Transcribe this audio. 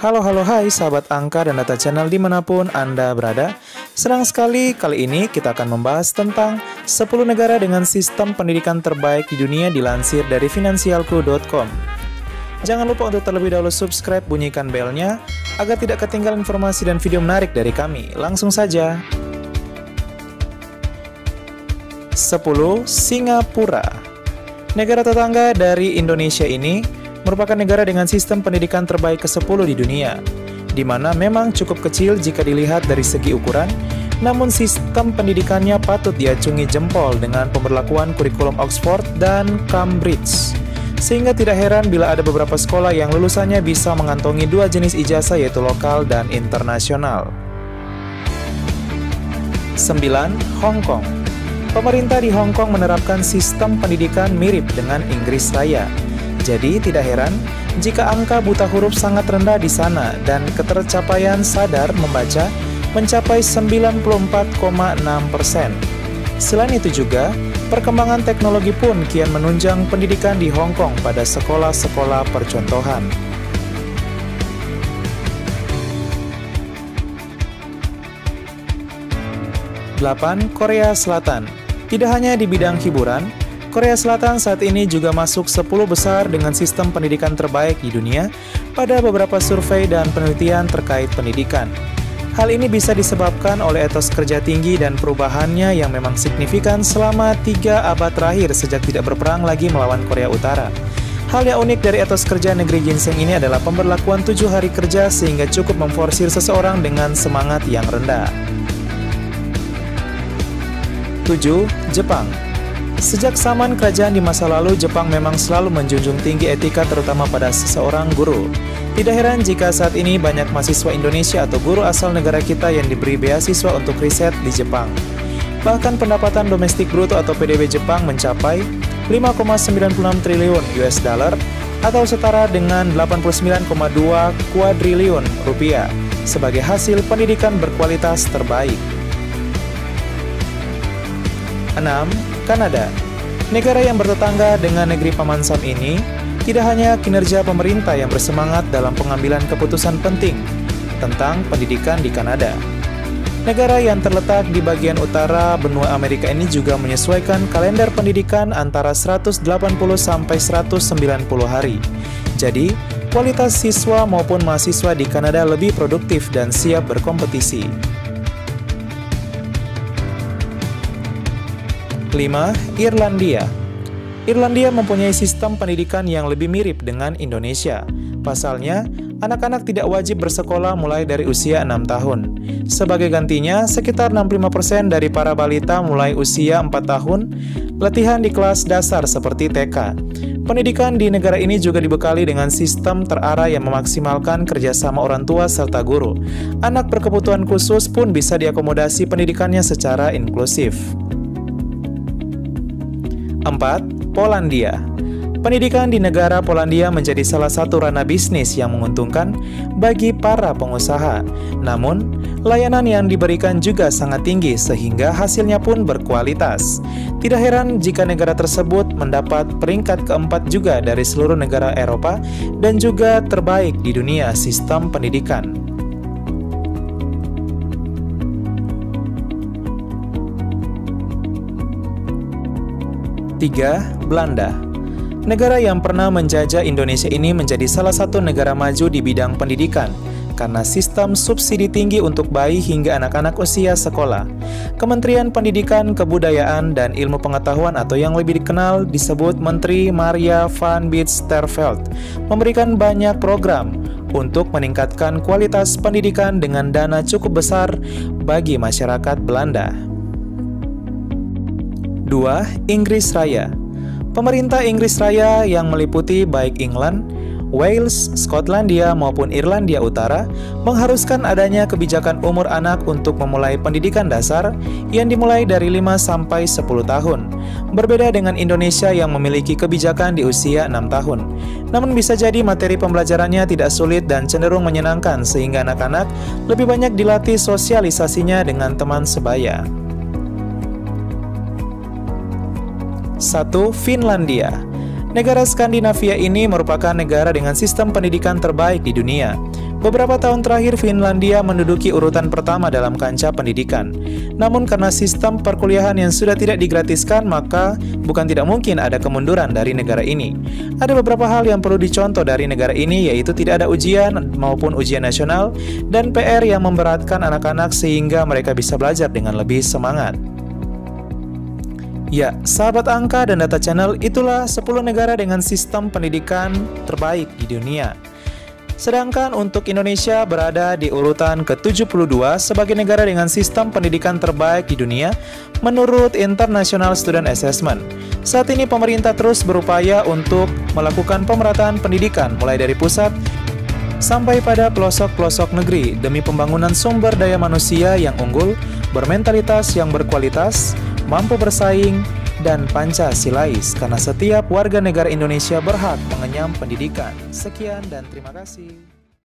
Halo, hai sahabat angka dan data channel dimanapun Anda berada. Senang sekali kali ini kita akan membahas tentang 10 negara dengan sistem pendidikan terbaik di dunia dilansir dari finansialku.com. Jangan lupa untuk terlebih dahulu subscribe, bunyikan belnya agar tidak ketinggalan informasi dan video menarik dari kami. Langsung saja. 10. Singapura. Negara tetangga dari Indonesia ini merupakan negara dengan sistem pendidikan terbaik ke-10 di dunia, di mana memang cukup kecil jika dilihat dari segi ukuran, namun sistem pendidikannya patut diacungi jempol dengan pemberlakuan kurikulum Oxford dan Cambridge. Sehingga tidak heran bila ada beberapa sekolah yang lulusannya bisa mengantongi dua jenis ijazah yaitu lokal dan internasional. 9. Hong Kong. Pemerintah di Hong Kong menerapkan sistem pendidikan mirip dengan Inggris Raya. Jadi tidak heran jika angka buta huruf sangat rendah di sana dan ketercapaian sadar membaca mencapai 94,6%. Selain itu juga, perkembangan teknologi pun kian menunjang pendidikan di Hong Kong pada sekolah-sekolah percontohan. Delapan, Korea Selatan. Tidak hanya di bidang hiburan, Korea Selatan saat ini juga masuk 10 besar dengan sistem pendidikan terbaik di dunia pada beberapa survei dan penelitian terkait pendidikan. Hal ini bisa disebabkan oleh etos kerja tinggi dan perubahannya yang memang signifikan selama 3 abad terakhir sejak tidak berperang lagi melawan Korea Utara. Hal yang unik dari etos kerja negeri ginseng ini adalah pemberlakuan 7 hari kerja sehingga cukup memforsir seseorang dengan semangat yang rendah. 7. Jepang. Sejak zaman kerajaan di masa lalu, Jepang memang selalu menjunjung tinggi etika terutama pada seseorang guru. Tidak heran jika saat ini banyak mahasiswa Indonesia atau guru asal negara kita yang diberi beasiswa untuk riset di Jepang. Bahkan pendapatan domestik bruto atau PDB Jepang mencapai 5,96 triliun US dollar atau setara dengan 89,2 kuadriliun rupiah sebagai hasil pendidikan berkualitas terbaik. 6. Kanada. Negara yang bertetangga dengan negeri Paman Sam ini tidak hanya kinerja pemerintah yang bersemangat dalam pengambilan keputusan penting tentang pendidikan di Kanada. Negara yang terletak di bagian utara benua Amerika ini juga menyesuaikan kalender pendidikan antara 180 sampai 190 hari. Jadi, kualitas siswa maupun mahasiswa di Kanada lebih produktif dan siap berkompetisi. 5. Irlandia. Irlandia mempunyai sistem pendidikan yang lebih mirip dengan Indonesia. Pasalnya, anak-anak tidak wajib bersekolah mulai dari usia 6 tahun. Sebagai gantinya, sekitar 65% dari para balita mulai usia 4 tahun latihan di kelas dasar seperti TK. Pendidikan di negara ini juga dibekali dengan sistem terarah yang memaksimalkan kerjasama orang tua serta guru. Anak berkebutuhan khusus pun bisa diakomodasi pendidikannya secara inklusif. 4. Polandia. Pendidikan di negara Polandia menjadi salah satu ranah bisnis yang menguntungkan bagi para pengusaha. Namun, layanan yang diberikan juga sangat tinggi sehingga hasilnya pun berkualitas. Tidak heran jika negara tersebut mendapat peringkat keempat juga dari seluruh negara Eropa dan juga terbaik di dunia sistem pendidikan. 3. Belanda. Negara yang pernah menjajah Indonesia ini menjadi salah satu negara maju di bidang pendidikan karena sistem subsidi tinggi untuk bayi hingga anak-anak usia sekolah. Kementerian Pendidikan, Kebudayaan, dan Ilmu Pengetahuan atau yang lebih dikenal disebut Menteri Maria van Bijsterveldt memberikan banyak program untuk meningkatkan kualitas pendidikan dengan dana cukup besar bagi masyarakat Belanda. 2. Inggris Raya. Pemerintah Inggris Raya yang meliputi baik England, Wales, Skotlandia maupun Irlandia Utara mengharuskan adanya kebijakan umur anak untuk memulai pendidikan dasar yang dimulai dari 5 sampai 10 tahun. Berbeda dengan Indonesia yang memiliki kebijakan di usia 6 tahun. Namun bisa jadi materi pembelajarannya tidak sulit dan cenderung menyenangkan sehingga anak-anak lebih banyak dilatih sosialisasinya dengan teman sebaya. 1. Finlandia. Negara Skandinavia ini merupakan negara dengan sistem pendidikan terbaik di dunia. Beberapa tahun terakhir Finlandia menduduki urutan pertama dalam kancah pendidikan. Namun karena sistem perkuliahan yang sudah tidak digratiskan, maka bukan tidak mungkin ada kemunduran dari negara ini. Ada beberapa hal yang perlu dicontoh dari negara ini, yaitu tidak ada ujian maupun ujian nasional dan PR yang memberatkan anak-anak sehingga mereka bisa belajar dengan lebih semangat. Ya, sahabat angka dan data channel, itulah 10 negara dengan sistem pendidikan terbaik di dunia. Sedangkan untuk Indonesia berada di urutan ke-72 sebagai negara dengan sistem pendidikan terbaik di dunia menurut International Student Assessment. Saat ini pemerintah terus berupaya untuk melakukan pemerataan pendidikan mulai dari pusat sampai pada pelosok-pelosok negeri demi pembangunan sumber daya manusia yang unggul, bermentalitas yang berkualitas, mampu bersaing, dan Pancasilais, karena setiap warga negara Indonesia berhak mengenyam pendidikan. Sekian dan terima kasih.